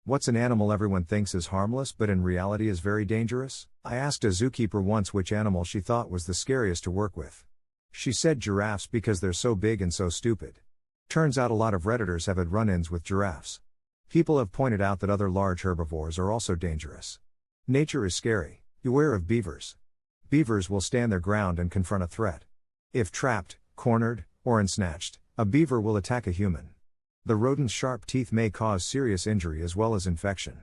What's an animal everyone thinks is harmless but in reality is very dangerous? I asked a zookeeper once which animal she thought was the scariest to work with. She said giraffes because they're so big and so stupid. Turns out a lot of Redditors have had run-ins with giraffes. People have pointed out that other large herbivores are also dangerous. Nature is scary. Beware of beavers. Beavers will stand their ground and confront a threat. If trapped, cornered, or ensnatched, a beaver will attack a human. The rodent's sharp teeth may cause serious injury as well as infection.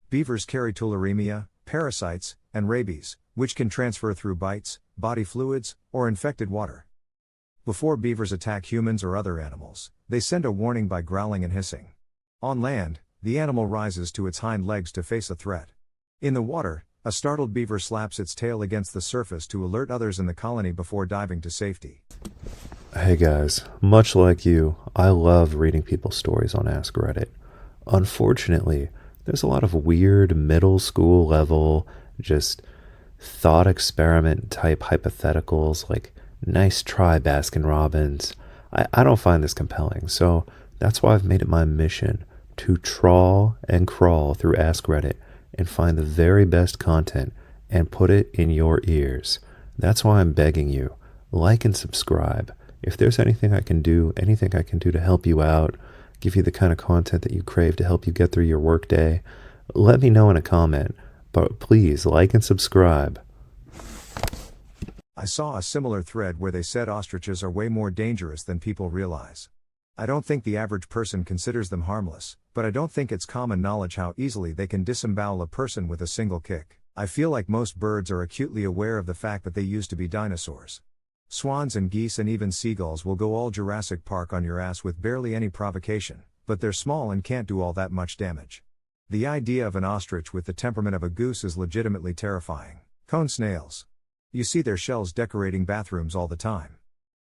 Beavers carry tularemia, parasites, and rabies, which can transfer through bites, body fluids, or infected water. Before beavers attack humans or other animals, they send a warning by growling and hissing. On land, the animal rises to its hind legs to face a threat. In the water, a startled beaver slaps its tail against the surface to alert others in the colony before diving to safety. Hey guys, much like you, I love reading people's stories on Ask Reddit. Unfortunately, there's a lot of weird middle school level, just thought experiment type hypotheticals like nice try Baskin Robbins. I don't find this compelling, so that's why I've made it my mission to trawl and crawl through Ask Reddit and find the very best content and put it in your ears. That's why I'm begging you, like and subscribe. If there's anything I can do to help you out, give you the kind of content that you crave to help you get through your workday, let me know in a comment. But please like and subscribe. I saw a similar thread where they said ostriches are way more dangerous than people realize. I don't think the average person considers them harmless, but I don't think it's common knowledge how easily they can disembowel a person with a single kick. I feel like most birds are acutely aware of the fact that they used to be dinosaurs. Swans and geese and even seagulls will go all Jurassic Park on your ass with barely any provocation, but they're small and can't do all that much damage. The idea of an ostrich with the temperament of a goose is legitimately terrifying. Cone snails. You see their shells decorating bathrooms all the time.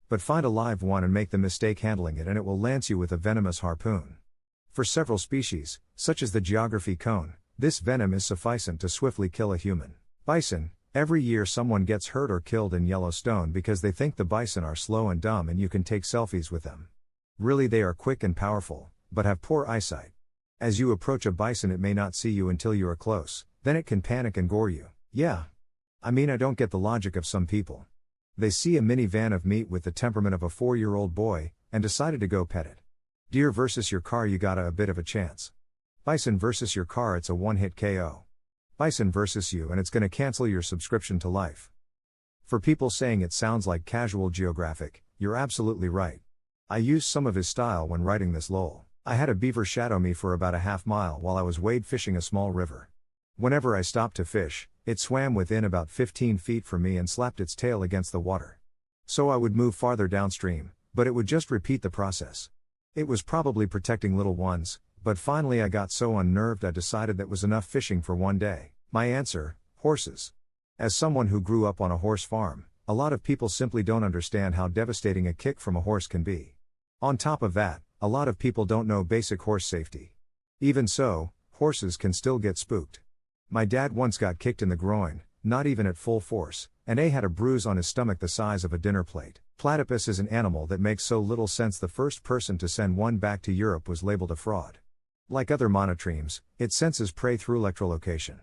But find a live one and make the mistake handling it and it will lance you with a venomous harpoon. For several species, such as the geography cone, this venom is sufficient to swiftly kill a human. Bison. Every year someone gets hurt or killed in Yellowstone because they think the bison are slow and dumb and you can take selfies with them. Really they are quick and powerful, but have poor eyesight. As you approach a bison it may not see you until you are close, then it can panic and gore you. Yeah. I mean I don't get the logic of some people. They see a minivan of meat with the temperament of a 4-year-old boy, and decided to go pet it. Deer versus your car you gotta a bit of a chance. Bison versus your car it's a one-hit KO. Bison versus you and it's gonna cancel your subscription to life. For people saying it sounds like casual geographic, you're absolutely right. I used some of his style when writing this lol. I had a beaver shadow me for about a half mile while I was wade fishing a small river. Whenever I stopped to fish, it swam within about 15 feet from me and slapped its tail against the water. So I would move farther downstream, but it would just repeat the process. It was probably protecting little ones, but finally I got so unnerved I decided that was enough fishing for one day. My answer: horses. As someone who grew up on a horse farm, a lot of people simply don't understand how devastating a kick from a horse can be. On top of that, a lot of people don't know basic horse safety. Even so, horses can still get spooked. My dad once got kicked in the groin, not even at full force, and had a bruise on his stomach the size of a dinner plate. Platypus is an animal that makes so little sense the first person to send one back to Europe was labeled a fraud. Like other monotremes, it senses prey through electrolocation.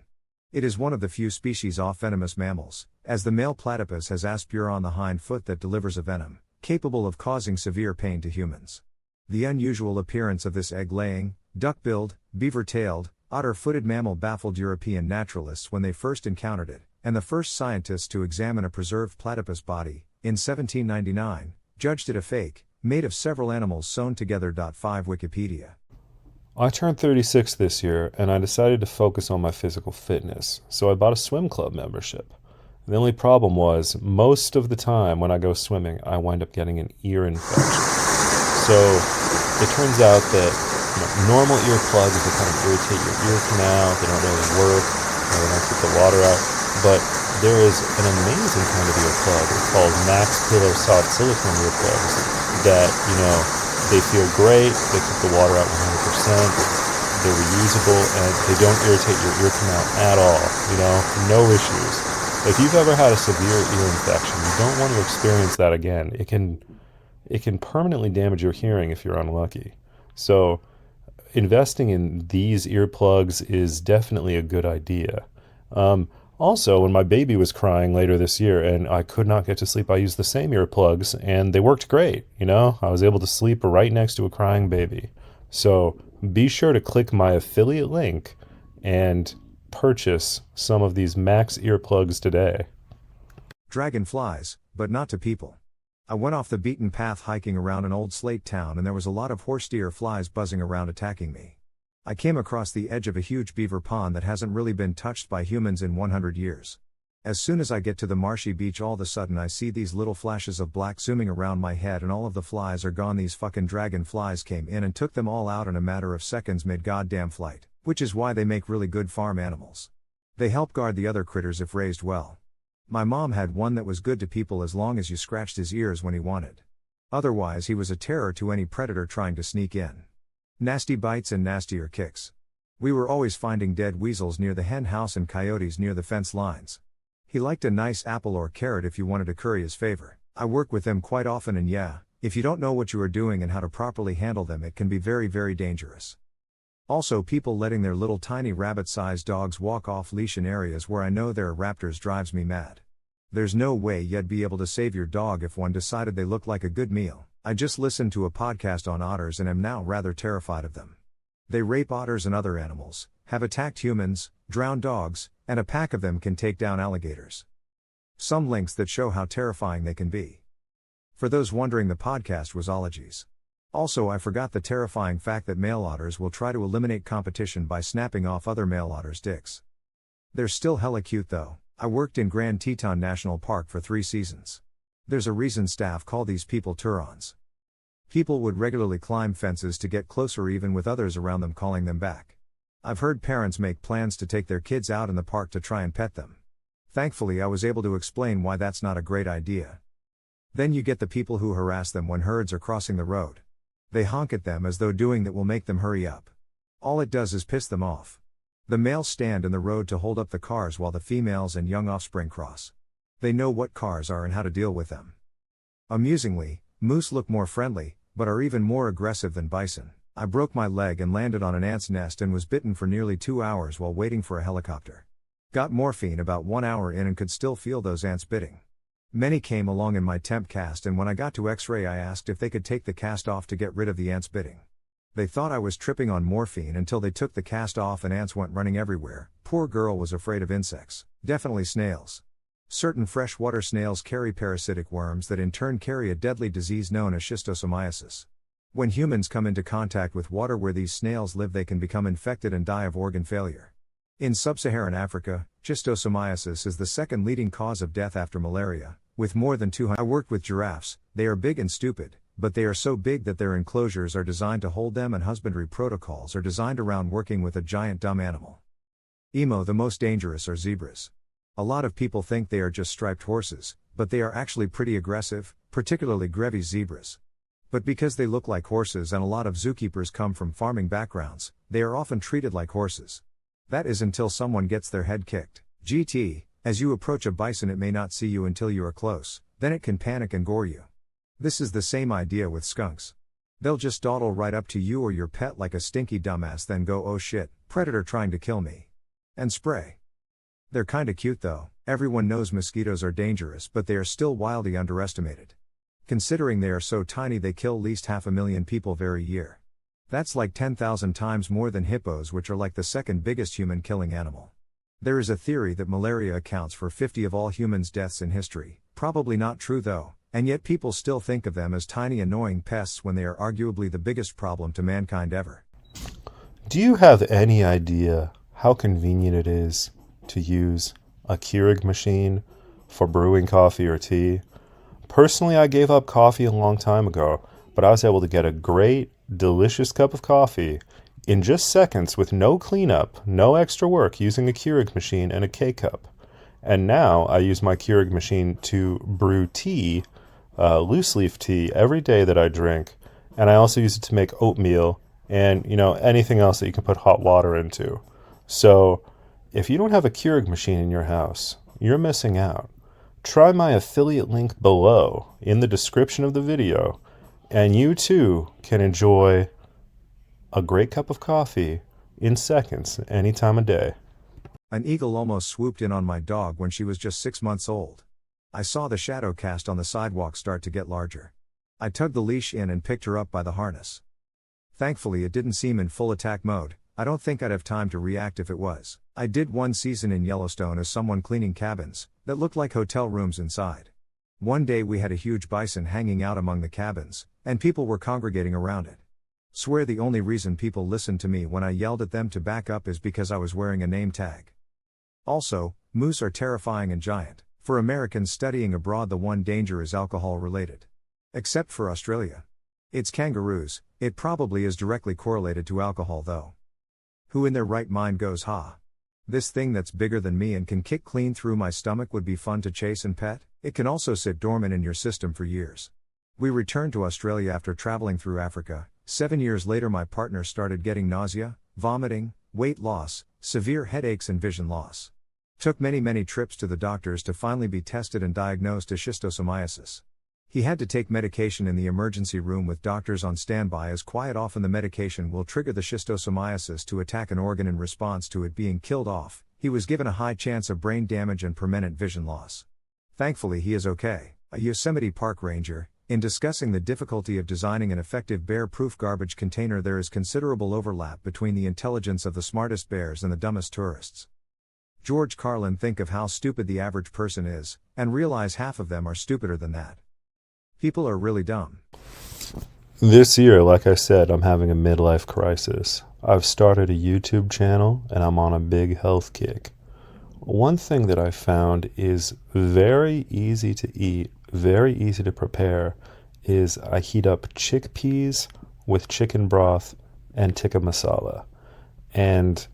It is one of the few species of venomous mammals, as the male platypus has aspure on the hind foot that delivers a venom, capable of causing severe pain to humans. The unusual appearance of this egg-laying, duck-billed, beaver-tailed, otter-footed mammal baffled European naturalists when they first encountered it, and the first scientists to examine a preserved platypus body, in 1799, judged it a fake, made of several animals sewn together. 5 Wikipedia. I turned 36 this year, and I decided to focus on my physical fitness, so I bought a swim club membership. The only problem was, most of the time when I go swimming, I wind up getting an ear infection. So, it turns out that normal earplugs that kind of irritate your ear canal, they don't really work, they don't keep the water out, but there is an amazing kind of earplug called Mack's Pillow Soft Silicone earplugs that, they feel great, they keep the water out 100%, they're reusable, and they don't irritate your ear canal at all, no issues. If you've ever had a severe ear infection, you don't want to experience that again. It can permanently damage your hearing if you're unlucky. So, investing in these earplugs is definitely a good idea. Also, when my baby was crying later this year and I could not get to sleep, I used the same earplugs and they worked great. I was able to sleep right next to a crying baby. So be sure to click my affiliate link and purchase some of these Max earplugs today. Dragonflies, but not to people. I went off the beaten path hiking around an old slate town and there was a lot of horse deer flies buzzing around attacking me. I came across the edge of a huge beaver pond that hasn't really been touched by humans in 100 years. As soon as I get to the marshy beach, all of a sudden I see these little flashes of black zooming around my head and all of the flies are gone. These fucking dragonflies came in and took them all out in a matter of seconds mid goddamn flight, which is why they make really good farm animals. They help guard the other critters if raised well. My mom had one that was good to people as long as you scratched his ears when he wanted. Otherwise he was a terror to any predator trying to sneak in. Nasty bites and nastier kicks. We were always finding dead weasels near the hen house and coyotes near the fence lines. He liked a nice apple or carrot if you wanted to curry his favor. I work with them quite often and yeah, if you don't know what you are doing and how to properly handle them, it can be very, very dangerous. Also, people letting their little tiny rabbit-sized dogs walk off leash in areas where I know there are raptors drives me mad. There's no way you'd be able to save your dog if one decided they look like a good meal. I just listened to a podcast on otters and am now rather terrified of them. They rape otters and other animals, have attacked humans, drowned dogs, and a pack of them can take down alligators. Some links that show how terrifying they can be. For those wondering, the podcast was ologies. Also, I forgot the terrifying fact that male otters will try to eliminate competition by snapping off other male otters' dicks. They're still hella cute though. I worked in Grand Teton National Park for 3 seasons. There's a reason staff call these people Turons. People would regularly climb fences to get closer even with others around them calling them back. I've heard parents make plans to take their kids out in the park to try and pet them. Thankfully I was able to explain why that's not a great idea. Then you get the people who harass them when herds are crossing the road. They honk at them as though doing that will make them hurry up. All it does is piss them off. The males stand in the road to hold up the cars while the females and young offspring cross. They know what cars are and how to deal with them. Amusingly, moose look more friendly, but are even more aggressive than bison. I broke my leg and landed on an ant's nest and was bitten for nearly 2 hours while waiting for a helicopter. Got morphine about 1 hour in and could still feel those ants biting. Many came along in my temp cast, and when I got to x-ray I asked if they could take the cast off to get rid of the ants biting. They thought I was tripping on morphine until they took the cast off and ants went running everywhere. Poor girl was afraid of insects. Definitely snails. Certain freshwater snails carry parasitic worms that in turn carry a deadly disease known as schistosomiasis. When humans come into contact with water where these snails live, they can become infected and die of organ failure. In sub-Saharan Africa, schistosomiasis is the second leading cause of death after malaria, with more than 200. I worked with giraffes. They are big and stupid, but they are so big that their enclosures are designed to hold them, and husbandry protocols are designed around working with a giant dumb animal. The most dangerous are zebras. A lot of people think they are just striped horses, but they are actually pretty aggressive, particularly Grevy's zebras. But because they look like horses and a lot of zookeepers come from farming backgrounds, they are often treated like horses. That is until someone gets their head kicked. GT, as you approach a bison, it may not see you until you are close, then it can panic and gore you. This is the same idea with skunks. They'll just dawdle right up to you or your pet like a stinky dumbass, then go, "Oh shit, predator trying to kill me," and spray. They're kinda cute though. Everyone knows mosquitoes are dangerous, but they are still wildly underestimated. Considering they are so tiny, they kill at least 500,000 people every year. That's like 10,000 times more than hippos, which are like the second biggest human killing animal. There is a theory that malaria accounts for 50 of all humans' deaths in history. Probably not true though, and yet people still think of them as tiny annoying pests when they are arguably the biggest problem to mankind ever. Do you have any idea how convenient it is to use a Keurig machine for brewing coffee or tea? Personally, I gave up coffee a long time ago, but I was able to get a great, delicious cup of coffee in just seconds with no cleanup, no extra work, using a Keurig machine and a K-cup. And now I use my Keurig machine to brew tea, loose leaf tea, every day that I drink. And I also use it to make oatmeal and, anything else that you can put hot water into. So if you don't have a Keurig machine in your house, you're missing out. Try my affiliate link below in the description of the video, and you too can enjoy a great cup of coffee in seconds, any time of day. An eagle almost swooped in on my dog when she was just 6 months old. I saw the shadow cast on the sidewalk start to get larger. I tugged the leash in and picked her up by the harness. Thankfully, it didn't seem in full attack mode. I don't think I'd have time to react if it was. I did one season in Yellowstone as someone cleaning cabins that looked like hotel rooms inside. One day we had a huge bison hanging out among the cabins, and people were congregating around it. Swear the only reason people listened to me when I yelled at them to back up is because I was wearing a name tag. Also, moose are terrifying and giant. For Americans studying abroad, the one danger is alcohol related. Except for Australia. It's kangaroos. It probably is directly correlated to alcohol though. Who in their right mind goes, "Ha. This thing that's bigger than me and can kick clean through my stomach would be fun to chase and pet"? It can also sit dormant in your system for years. We returned to Australia after traveling through Africa. 7 years later my partner started getting nausea, vomiting, weight loss, severe headaches and vision loss. Took many trips to the doctors to finally be tested and diagnosed as schistosomiasis. He had to take medication in the emergency room with doctors on standby as quite often the medication will trigger the schistosomiasis to attack an organ in response to it being killed off. He was given a high chance of brain damage and permanent vision loss. Thankfully he is okay. A Yosemite Park ranger, in discussing the difficulty of designing an effective bear-proof garbage container, there is considerable overlap between the intelligence of the smartest bears and the dumbest tourists. George Carlin, think of how stupid the average person is, and realize half of them are stupider than that. People are really dumb. This year, like I said, I'm having a midlife crisis. I've started a YouTube channel and I'm on a big health kick. One thing that I found is very easy to eat, very easy to prepare, is I heat up chickpeas with chicken broth and tikka masala. And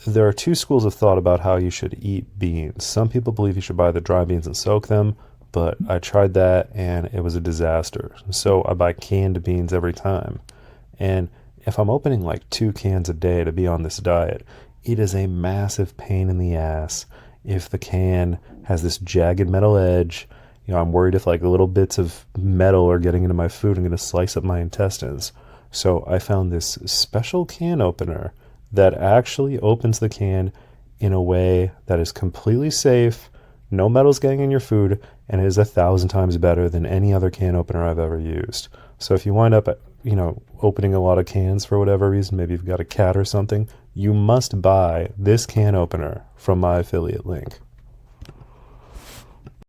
there are two schools of thought about how you should eat beans. Some people believe you should buy the dry beans and soak them, but I tried that and it was a disaster. So I buy canned beans every time. And if I'm opening like 2 cans a day to be on this diet, it is a massive pain in the ass if the can has this jagged metal edge. You know, I'm worried if like little bits of metal are getting into my food, I'm going to slice up my intestines. So I found this special can opener that actually opens the can in a way that is completely safe, no metal's getting in your food, and it is 1,000 times better than any other can opener I've ever used. So if you wind up, opening a lot of cans for whatever reason, maybe you've got a cat or something, you must buy this can opener from my affiliate link.